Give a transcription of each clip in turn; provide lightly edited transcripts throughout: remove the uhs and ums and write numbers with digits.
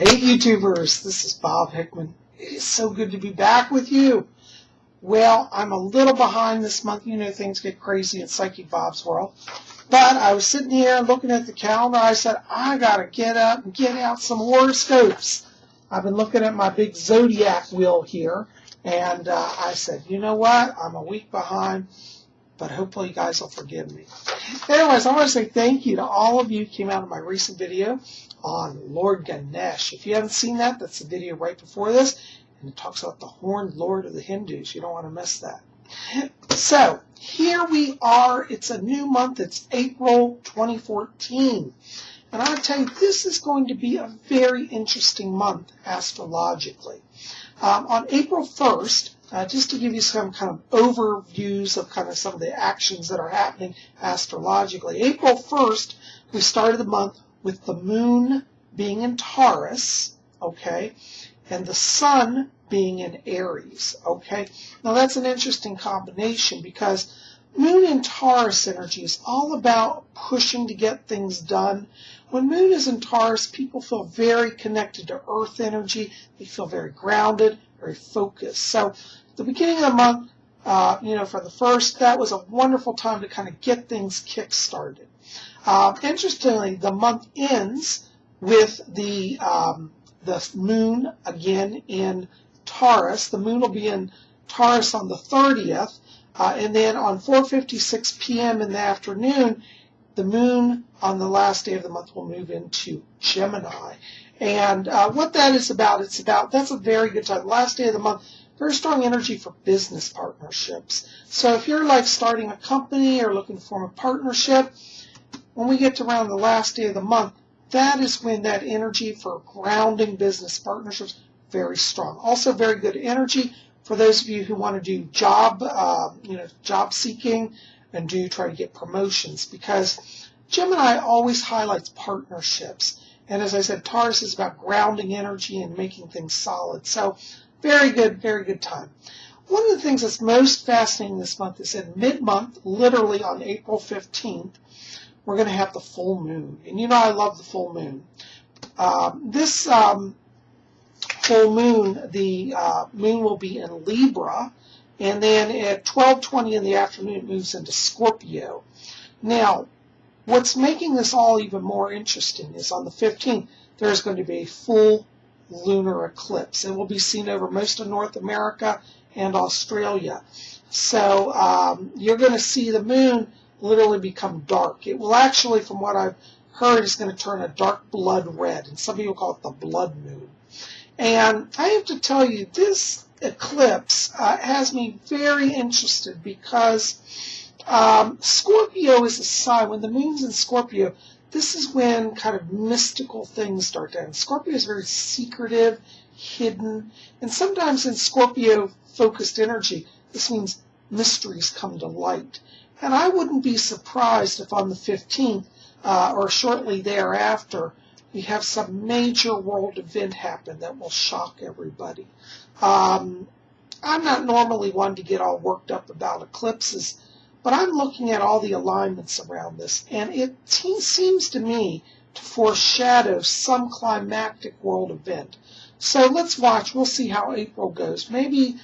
Hey YouTubers, this is Bob Hickman. It is so good to be back with you. Well, I'm a little behind this month. You know, things get crazy in Psychic Bob's world. But I was sitting here looking at the calendar. I said, I got to get up and get out some horoscopes. I've been looking at my big Zodiac wheel here. And I said, you know what? I'm a week behind. But hopefully you guys will forgive me. Anyways, I want to say thank you to all of you who came out of my recent video on Lord Ganesh. If you haven't seen that, that's the video right before this. And it talks about the horned lord of the Hindus. You don't want to miss that. So, here we are. It's a new month. It's April 2014. And I tell you, this is going to be a very interesting month astrologically. On April 1st, just to give you some kind of overviews of kind of some of the actions that are happening astrologically. April 1st, we started the month with the moon being in Taurus, okay, and the sun being in Aries, okay. Now that's an interesting combination because moon in Taurus energy is all about pushing to get things done. When moon is in Taurus, people feel very connected to earth energy. They feel very grounded, very focused. So the beginning of the month, for the first, that was a wonderful time to kind of get things kick-started. Interestingly, the month ends with the moon again in Taurus. The moon will be in Taurus on the 30th, and then on 4:56 p.m. in the afternoon, the moon on the last day of the month will move into Gemini. And what that is about, that's a very good time. Last day of the month, very strong energy for business partnerships. So if you're like starting a company or looking to form a partnership, when we get to around the last day of the month, that is when that energy for grounding business partnerships very strong. Also very good energy for those of you who want to do job seeking and do try to get promotions, because Gemini always highlights partnerships. And as I said, Taurus is about grounding energy and making things solid. So very good time. One of the things that's most fascinating this month is in mid-month, literally on April 15th, we're going to have the full moon. And you know I love the full moon. This full moon, the moon will be in Libra, and then at 12:20 in the afternoon it moves into Scorpio. Now, what's making this all even more interesting is on the 15th, there's going to be a full lunar eclipse. It will be seen over most of North America and Australia. So you're going to see the moon literally become dark. It will actually, from what I've heard, is going to turn a dark blood red, and some people call it the blood moon. And I have to tell you, this eclipse has me very interested because Scorpio is a sign. When the moon's in Scorpio, this is when kind of mystical things start to happen. Scorpio is very secretive, hidden, and sometimes in Scorpio-focused energy, this means mysteries come to light. And I wouldn't be surprised if on the 15th or shortly thereafter, we have some major world event happen that will shock everybody. I'm not normally one to get all worked up about eclipses, but I'm looking at all the alignments around this, and it seems to me to foreshadow some climactic world event. So let's watch. We'll see how April goes. Maybe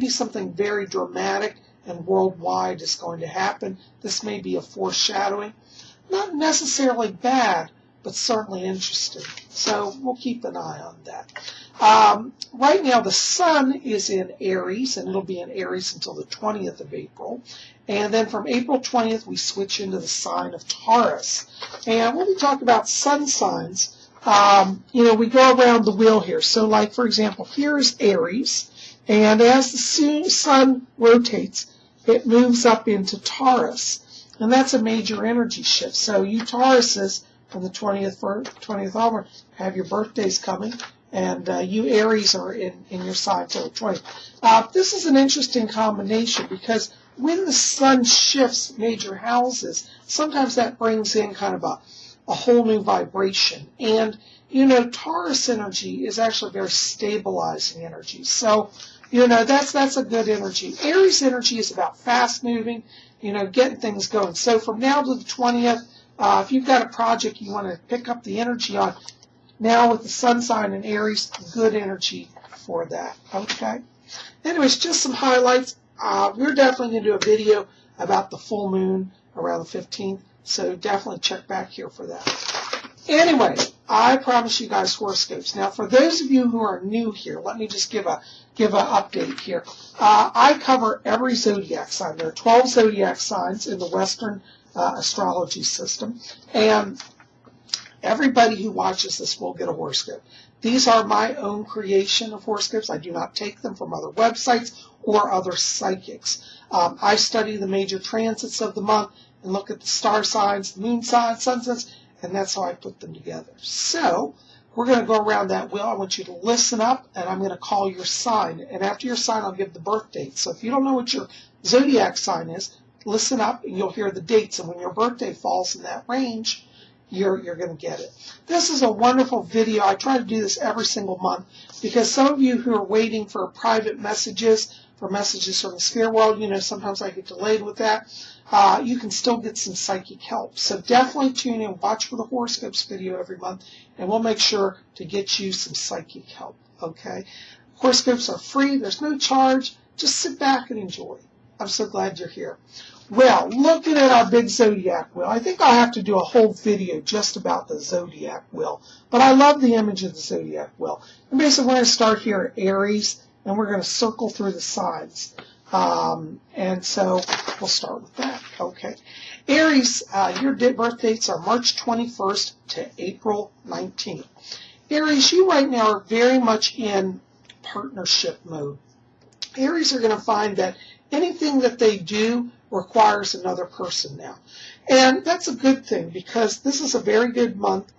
something very dramatic and worldwide is going to happen. This may be a foreshadowing. Not necessarily bad, but certainly interesting. So we'll keep an eye on that. Right now, the sun is in Aries, and it'll be in Aries until the 20th of April. And then from April 20th, we switch into the sign of Taurus. And when we talk about sun signs, we go around the wheel here. So, like, for example, here is Aries. And as the sun rotates, it moves up into Taurus. And that's a major energy shift. So you Tauruses, from the 20th onward, have your birthdays coming, and you Aries are in your sign till the 20th. This is an interesting combination because when the sun shifts major houses, sometimes that brings in kind of a whole new vibration. And, Taurus energy is actually very stabilizing energy. So, that's a good energy. Aries energy is about fast moving, getting things going. So from now to the 20th, if you've got a project you want to pick up the energy on, Now with the sun sign in Aries, good energy for that. Okay. Anyways, just some highlights. We're definitely going to do a video about the full moon around the 15th, so definitely check back here for that. Anyway, I promise you guys horoscopes. Now, for those of you who are new here, let me just give an update here. I cover every zodiac sign. There are 12 zodiac signs in the Western astrology system, and everybody who watches this will get a horoscope. These are my own creation of horoscopes. I do not take them from other websites or other psychics. I study the major transits of the month and look at the star signs, the moon signs, sun signs, and that's how I put them together. So we're going to go around that wheel. I want you to listen up, and I'm going to call your sign. And after your sign, I'll give the birth date. So if you don't know what your zodiac sign is, listen up, and you'll hear the dates. And when your birthday falls in that range, you're going to get it. This is a wonderful video. I try to do this every single month because some of you who are waiting for private messages, for messages from the spirit world, you know, sometimes I get delayed with that. You can still get some psychic help. So definitely tune in, watch for the horoscopes video every month, and we'll make sure to get you some psychic help, okay? Horoscopes are free. There's no charge. Just sit back and enjoy. I'm so glad you're here. Well, looking at our big zodiac wheel, I think I'll have to do a whole video just about the zodiac wheel. But I love the image of the zodiac wheel. And basically, we're going to start here at Aries, and we're going to circle through the signs. And so we'll start with that. Okay. Aries, your birth dates are March 21st to April 19th. Aries, you right now are very much in partnership mode. Aries are going to find that anything that they do requires another person now. And that's a good thing because this is a very good month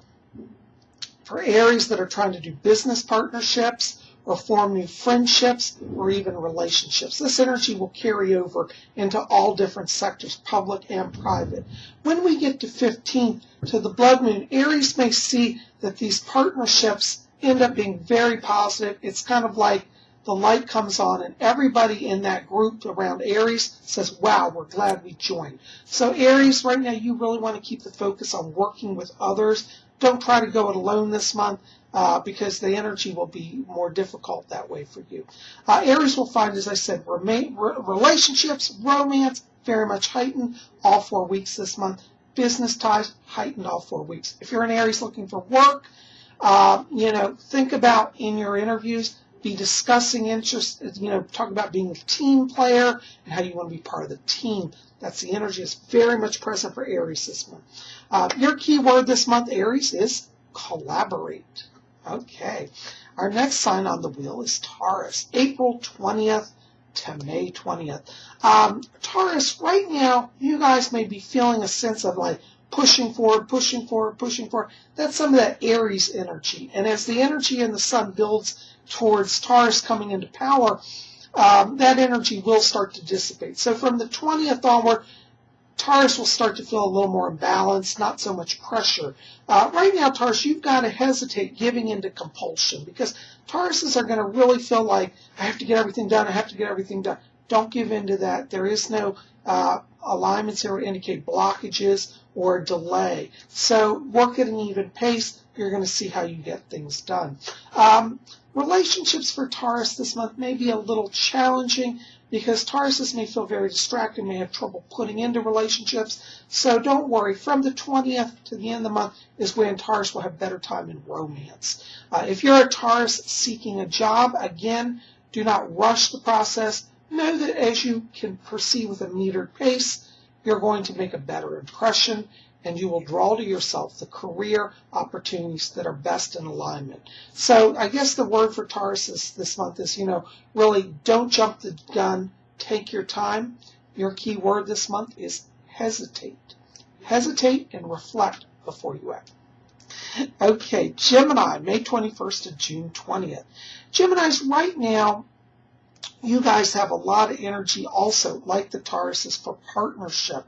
for Aries that are trying to do business partnerships or form new friendships or even relationships. This energy will carry over into all different sectors, public and private. When we get to 15th, to the blood moon, Aries may see that these partnerships end up being very positive. It's kind of like the light comes on and everybody in that group around Aries says, wow, we're glad we joined. So Aries, right now you really want to keep the focus on working with others. Don't try to go it alone this month because the energy will be more difficult that way for you. Aries will find, as I said, relationships, romance, very much heightened all 4 weeks this month. Business ties, heightened all 4 weeks. If you're an Aries looking for work, think about in your interviews, be discussing interest, talk about being a team player and how you want to be part of the team. That's the energy is very much present for Aries this month. Your key word this month, Aries, is collaborate. Okay. Our next sign on the wheel is Taurus, April 20th to May 20th. Taurus, right now, you guys may be feeling a sense of like pushing forward, pushing forward, pushing forward. That's some of that Aries energy. And as the energy in the sun builds towards Taurus coming into power, that energy will start to dissipate. So from the 20th onward, Taurus will start to feel a little more imbalanced, not so much pressure. Right now, Taurus, you've got to hesitate giving into compulsion because Tauruses are going to really feel like, I have to get everything done, I have to get everything done. Don't give in to that. There is no alignments here that indicate blockages or delay. So work at an even pace. You're going to see how you get things done. Relationships for Taurus this month may be a little challenging because Tauruses may feel very distracted, may have trouble putting into relationships. So don't worry. From the 20th to the end of the month is when Taurus will have better time in romance. If you're a Taurus seeking a job, again, do not rush the process. Know that as you can proceed with a metered pace, you're going to make a better impression and you will draw to yourself the career opportunities that are best in alignment. So I guess the word for Taurus this month is, really don't jump the gun, take your time. Your key word this month is hesitate. Hesitate and reflect before you act. Okay, Gemini, May 21st to June 20th. Geminis, right now, you guys have a lot of energy also, like the Tauruses, for partnership.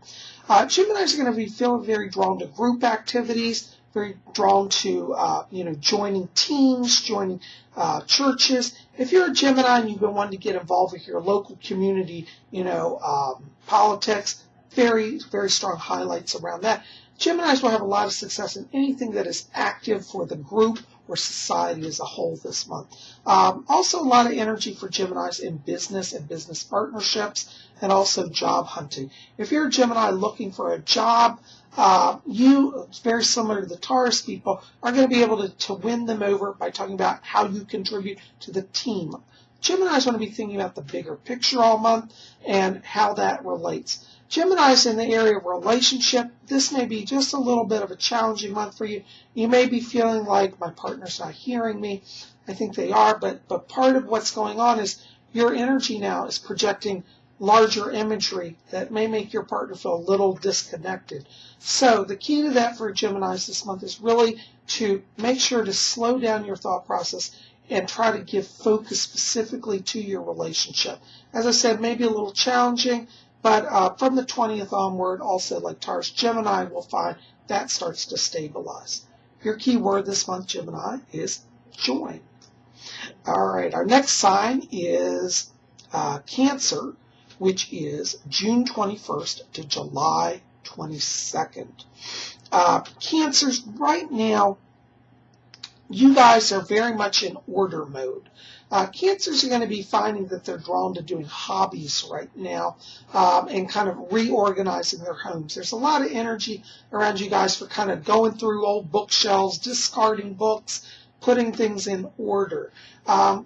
Geminis are going to be feeling very drawn to group activities, very drawn to, joining teams, joining churches. If you're a Gemini and you've been wanting to get involved with your local community, politics, very, very strong highlights around that. Geminis will have a lot of success in anything that is active for the group or society as a whole this month. Also a lot of energy for Geminis in business and business partnerships, and also job hunting. If you're a Gemini looking for a job, you, very similar to the Taurus people, are going to be able to win them over by talking about how you contribute to the team. Geminis want to be thinking about the bigger picture all month and how that relates. Geminis in the area of relationship, this may be just a little bit of a challenging month for you. You may be feeling like, my partner's not hearing me. I think they are, but part of what's going on is your energy now is projecting larger imagery that may make your partner feel a little disconnected. So the key to that for Geminis this month is really to make sure to slow down your thought process and try to give focus specifically to your relationship. As I said, maybe a little challenging, but from the 20th onward, also like Taurus, Gemini will find that starts to stabilize. Your key word this month, Gemini, is join. All right, our next sign is Cancer, which is June 21st to July 22nd. Cancers, right now, you guys are very much in order mode. Cancers are going to be finding that they're drawn to doing hobbies right now and kind of reorganizing their homes. There's a lot of energy around you guys for kind of going through old bookshelves, discarding books, putting things in order.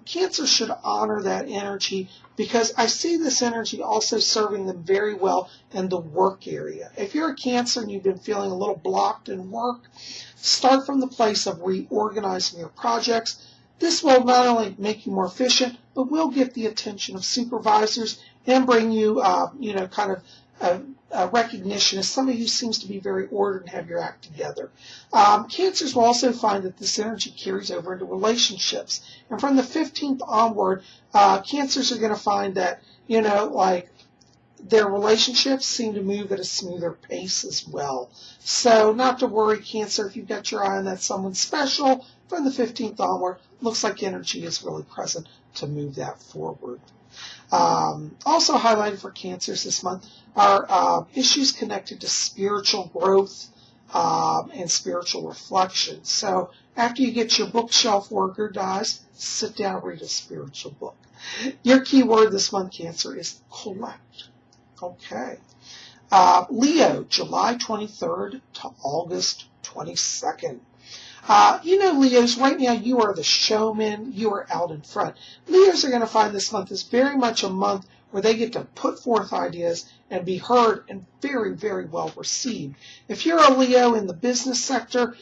Cancer should honor that energy because I see this energy also serving them very well in the work area. If you're a Cancer and you've been feeling a little blocked in work, start from the place of reorganizing your projects. This will not only make you more efficient, but will get the attention of supervisors and bring you, kind of recognition as somebody who seems to be very ordered and have your act together. Cancers will also find that this energy carries over into relationships. And from the 15th onward, Cancers are going to find that, their relationships seem to move at a smoother pace as well. So not to worry, Cancer, if you've got your eye on that someone special, from the 15th onward, looks like energy is really present to move that forward. Also highlighted for Cancers this month are issues connected to spiritual growth and spiritual reflection. So after you get your bookshelf worker, guys, sit down and read a spiritual book. Your key word this month, Cancer, is collect. Okay. Leo, July 23rd to August 22nd. Leos, right now you are the showman. You are out in front. Leos are going to find this month is very much a month where they get to put forth ideas and be heard and very, very well received. If you're a Leo in the business sector,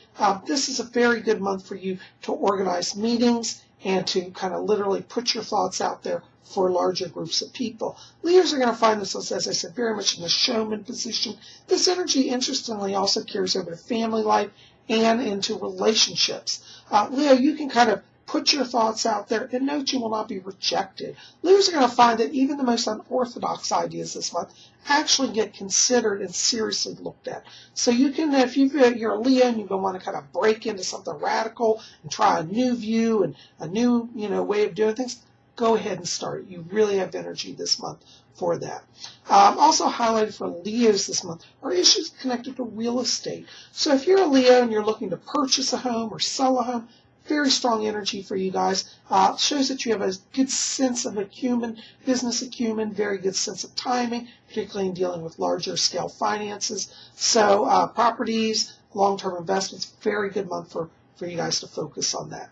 this is a very good month for you to organize meetings and to kind of literally put your thoughts out there for larger groups of people. Leos are going to find themselves, as I said, very much in the showman position. This energy, interestingly, also carries over to family life and into relationships. Leo, you can kind of put your thoughts out there and note you will not be rejected. Leos are going to find that even the most unorthodox ideas this month actually get considered and seriously looked at. So you can, if you're a Leo and you want to kind of break into something radical and try a new view and a new way of doing things, go ahead and start. You really have energy this month for that. Also highlighted for Leos this month are issues connected to real estate. So if you're a Leo and you're looking to purchase a home or sell a home, very strong energy for you guys. Shows that you have a good sense of acumen, business acumen, very good sense of timing, particularly in dealing with larger scale finances. So properties, long-term investments, very good month for you guys to focus on that.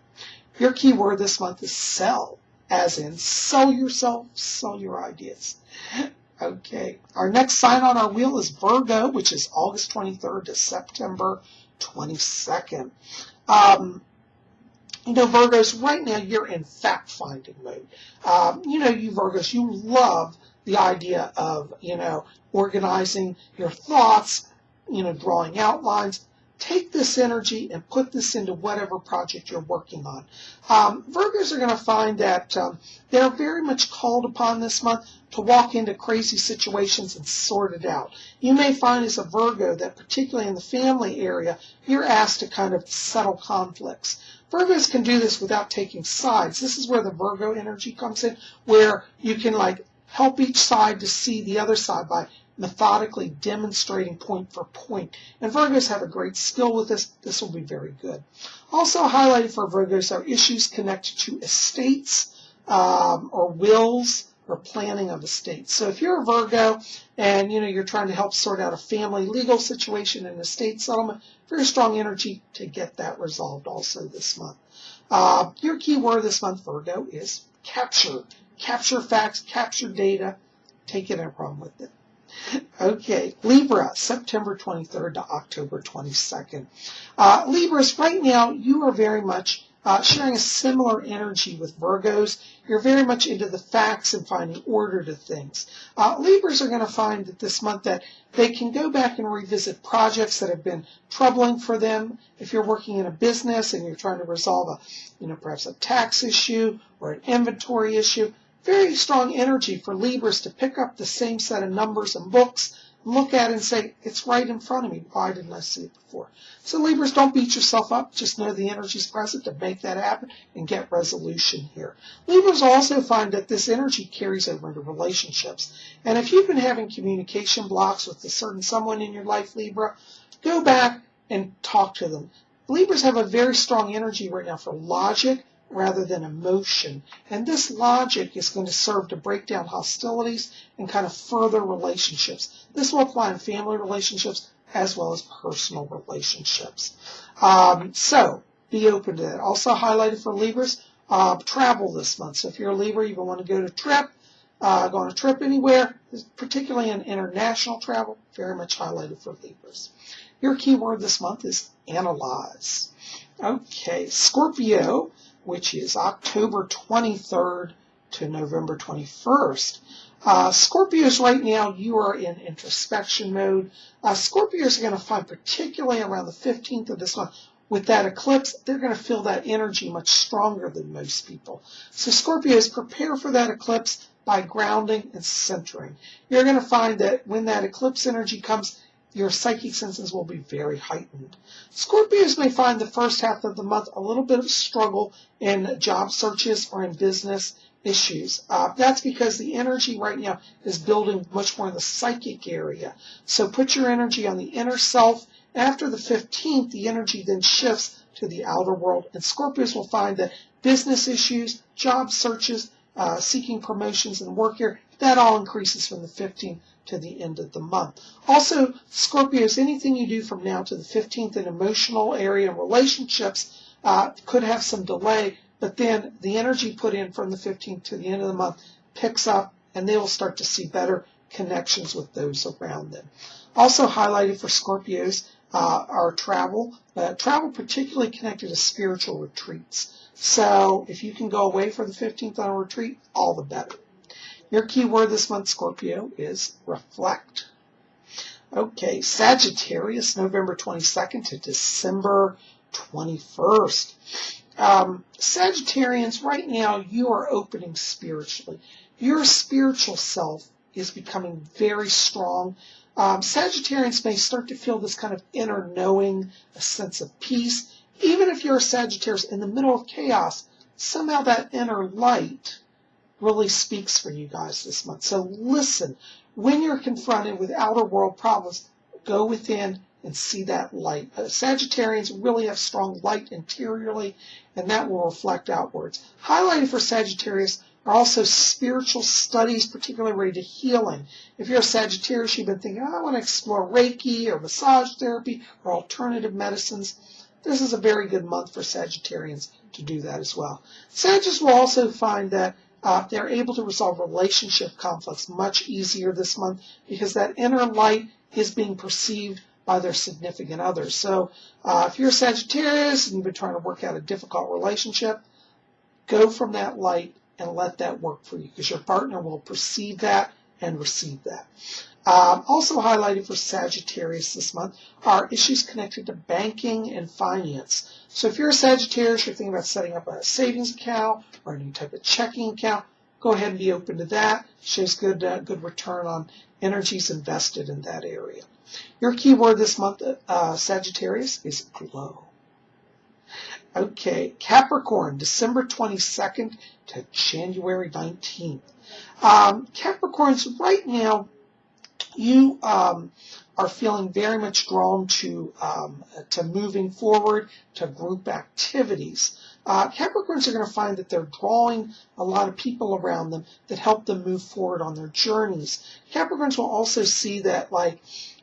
Your key word this month is sell, as in sell yourself, sell your ideas. Okay, our next sign on our wheel is Virgo, which is August 23rd to September 22nd. Virgos, right now you're in fact-finding mode. You Virgos, you love the idea of, organizing your thoughts, drawing outlines. Take this energy and put this into whatever project you're working on. Virgos are going to find that they're very much called upon this month to walk into crazy situations and sort it out. You may find as a Virgo that particularly in the family area, you're asked to kind of settle conflicts. Virgos can do this without taking sides. This is where the Virgo energy comes in, where you can help each side to see the other side by methodically demonstrating point for point. And Virgos have a great skill with this. This will be very good. Also highlighted for Virgos are issues connected to estates or wills or planning of estates. So if you're a Virgo and you're trying to help sort out a family legal situation and estate settlement, very strong energy to get that resolved also this month. Your key word this month, Virgo, is capture. Capture facts, capture data. Take it, no problem with it. Okay, Libra, September 23rd to October 22nd. Libras, right now, you are very much sharing a similar energy with Virgos. You're very much into the facts and finding order to things. Libras are going to find that this month that they can go back and revisit projects that have been troubling for them. If you're working in a business and you're trying to resolve perhaps a tax issue or an inventory issue, very strong energy for Libras to pick up the same set of numbers and books, look at it and say, it's right in front of me. Why didn't I see it before? So Libras, don't beat yourself up. Just know the energy is present to make that happen and get resolution here. Libras also find that this energy carries over into relationships. And if you've been having communication blocks with a certain someone in your life, Libra, go back and talk to them. Libras have a very strong energy right now for logic rather than emotion. And this logic is going to serve to break down hostilities and kind of further relationships. This will apply in family relationships as well as personal relationships. So be open to that. Also highlighted for Libras, travel this month. So if you're a Libra, you want to go go on a trip anywhere, particularly in international travel, very much highlighted for Libras. Your key word this month is analyze. Okay, Scorpio, which is October 23rd to November 21st. Scorpios, right now, you are in introspection mode. Scorpios are going to find, particularly around the 15th of this month, with that eclipse, they're going to feel that energy much stronger than most people. So Scorpios, prepare for that eclipse by grounding and centering. You're going to find that when that eclipse energy comes, your psychic senses will be very heightened. Scorpios may find the first half of the month a little bit of struggle in job searches or in business issues. That's because the energy right now is building much more in the psychic area. So put your energy on the inner self. After the 15th, the energy then shifts to the outer world. And Scorpios will find that business issues, job searches, seeking promotions in work here, that all increases from the 15th to the end of the month. Also, Scorpios, anything you do from now to the 15th in emotional area and relationships could have some delay, but then the energy put in from the 15th to the end of the month picks up, and they will start to see better connections with those around them. Also highlighted for Scorpios are travel particularly connected to spiritual retreats. So if you can go away for the 15th on a retreat, all the better. Your key word this month, Scorpio, is reflect. Okay, Sagittarius, November 22nd to December 21st. Sagittarians, right now, you are opening spiritually. Your spiritual self is becoming very strong. Sagittarians may start to feel this kind of inner knowing, a sense of peace. Even if you're a Sagittarius in the middle of chaos, somehow that inner light really speaks for you guys this month. So listen, when you're confronted with outer world problems, go within and see that light. Sagittarians really have strong light interiorly, and that will reflect outwards. Highlighted for Sagittarius are also spiritual studies, particularly related to healing. If you're a Sagittarius, you've been thinking, I want to explore Reiki or massage therapy or alternative medicines. This is a very good month for Sagittarians to do that as well. Sagittarians will also find that they're able to resolve relationship conflicts much easier this month because that inner light is being perceived by their significant others. So if you're a Sagittarius and you've been trying to work out a difficult relationship, go from that light and let that work for you because your partner will perceive that and receive that. Also highlighted for Sagittarius this month are issues connected to banking and finance. So if you're a Sagittarius, you're thinking about setting up a savings account or a new type of checking account, go ahead and be open to that. Shows good return on energies invested in that area. Your key word this month, Sagittarius, is glow. Okay, Capricorn, December 22nd to January 19th. Capricorns right now you are feeling very much drawn to moving forward, to group activities. Capricorns are going to find that they're drawing a lot of people around them that help them move forward on their journeys. Capricorns will also see that, like,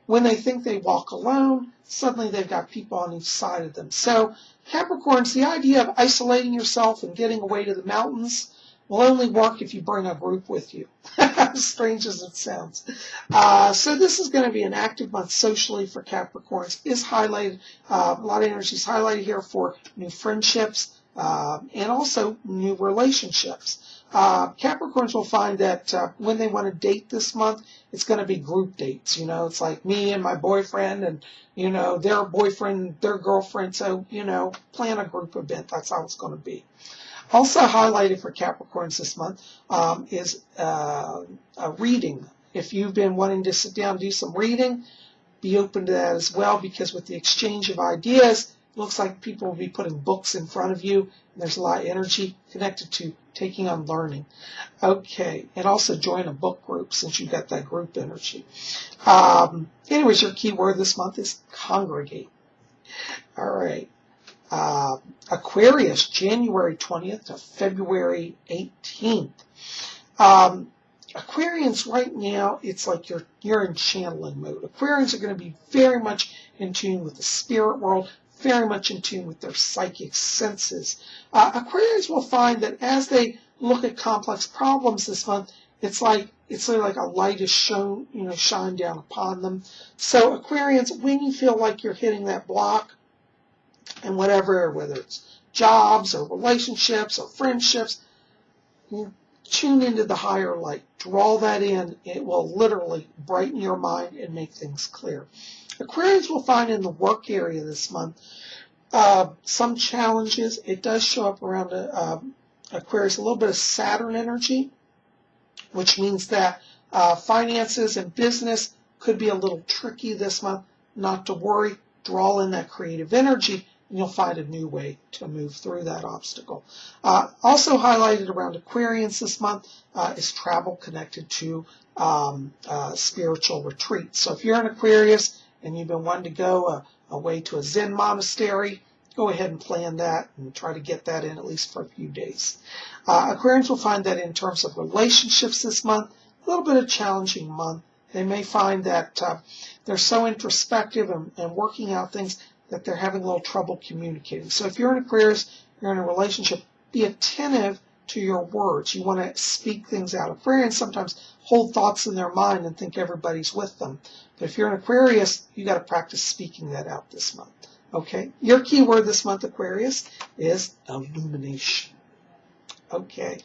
when they think they walk alone, suddenly they've got people on each side of them. So Capricorns, the idea of isolating yourself and getting away to the mountains will only work if you bring a group with you, as strange as it sounds. So this is going to be an active month socially for Capricorns. Is highlighted, a lot of energy is highlighted here for new friendships and also new relationships. Capricorns will find that when they want to date this month, it's going to be group dates. You know, it's like me and my boyfriend and, you know, their boyfriend, their girlfriend. So, you know, plan a group event. That's how it's going to be. Also highlighted for Capricorns this month is a reading. If you've been wanting to sit down and do some reading, be open to that as well, because with the exchange of ideas, it looks like people will be putting books in front of you, and there's a lot of energy connected to taking on learning. Okay, and also join a book group since you've got that group energy. Anyways, your key word this month is congregate. All right. Aquarius, January 20th to February 18th. Aquarians right now, it's like you're in channeling mode. Aquarians are going to be very much in tune with the spirit world, very much in tune with their psychic senses. Aquarians will find that as they look at complex problems this month, it's sort of like a light is shined down upon them. So Aquarians, when you feel like you're hitting that block, and whatever, whether it's jobs or relationships or friendships, tune into the higher light. Draw that in. It will literally brighten your mind and make things clear. Aquarians will find in the work area this month some challenges. It does show up around Aquarius a little bit of Saturn energy, which means that finances and business could be a little tricky this month. Not to worry. Draw in that creative energy, and you'll find a new way to move through that obstacle. Also highlighted around Aquarians this month is travel connected to spiritual retreats. So if you're an Aquarius and you've been wanting to go away to a Zen monastery, go ahead and plan that and try to get that in at least for a few days. Aquarians will find that in terms of relationships this month, a little bit of a challenging month. They may find that they're so introspective and working out things that they're having a little trouble communicating. So if you're an Aquarius, you're in a relationship, be attentive to your words. You want to speak things out. Aquarians sometimes hold thoughts in their mind and think everybody's with them. But if you're an Aquarius, you got to practice speaking that out this month. Okay? Your key word this month, Aquarius, is illumination. Okay.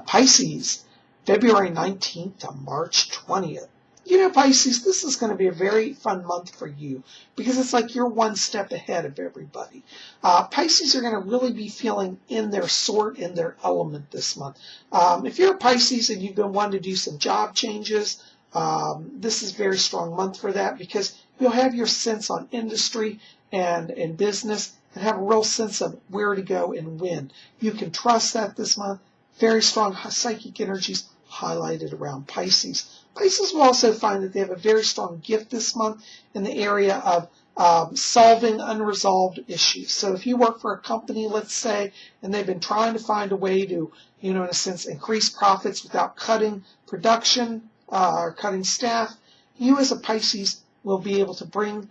Pisces, February 19th to March 20th. You know, Pisces, this is going to be a very fun month for you because it's like you're one step ahead of everybody. Pisces are going to really be feeling in their sort, in their element this month. If you're a Pisces and you've been wanting to do some job changes, this is a very strong month for that because you'll have your sense on industry and business and have a real sense of where to go and when. You can trust that this month. Very strong psychic energies highlighted around Pisces. Pisces will also find that they have a very strong gift this month in the area of solving unresolved issues. So if you work for a company, let's say, and they've been trying to find a way to, in a sense, increase profits without cutting production or cutting staff, you as a Pisces will be able to bring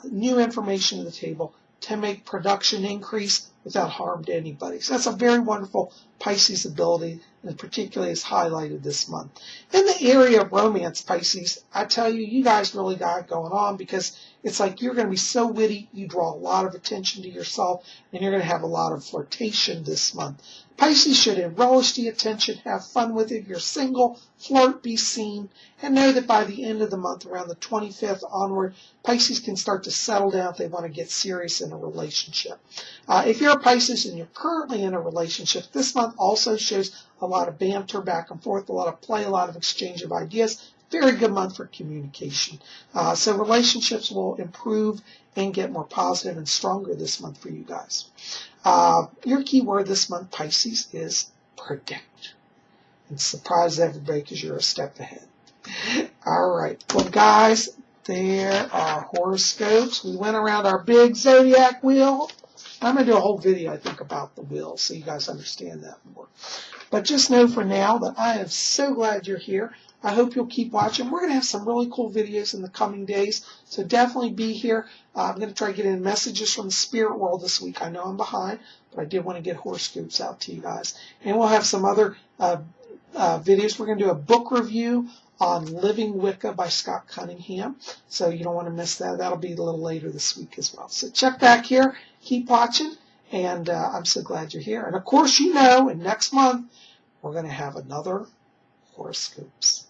new information to the table to make production increase without harm to anybody. So that's a very wonderful Pisces ability, and particularly is highlighted this month. In the area of romance, Pisces, I tell you, you guys really got it going on because it's like you're going to be so witty, you draw a lot of attention to yourself, and you're going to have a lot of flirtation this month. Pisces should relish the attention, have fun with it. If you're single, flirt, be seen, and know that by the end of the month, around the 25th onward, Pisces can start to settle down if they want to get serious in a relationship. If you're a Pisces and you're currently in a relationship, this month also shows a lot of banter back and forth, a lot of play, a lot of exchange of ideas. Very good month for communication. So relationships will improve and get more positive and stronger this month for you guys. Your key word this month, Pisces, is predict. And surprise everybody because you're a step ahead. All right. Well, guys, there are horoscopes. We went around our big zodiac wheel. I'm going to do a whole video, I think, about the wheel so you guys understand that more. But just know for now that I am so glad you're here. I hope you'll keep watching. We're going to have some really cool videos in the coming days, so definitely be here. I'm going to try to get in messages from the spirit world this week. I know I'm behind, but I did want to get horoscopes out to you guys. And we'll have some other videos. We're going to do a book review on Living Wicca by Scott Cunningham, so you don't want to miss that. That'll be a little later this week as well. So check back here, keep watching, and I'm so glad you're here. And of course, you know, and next month we're going to have another horoscopes.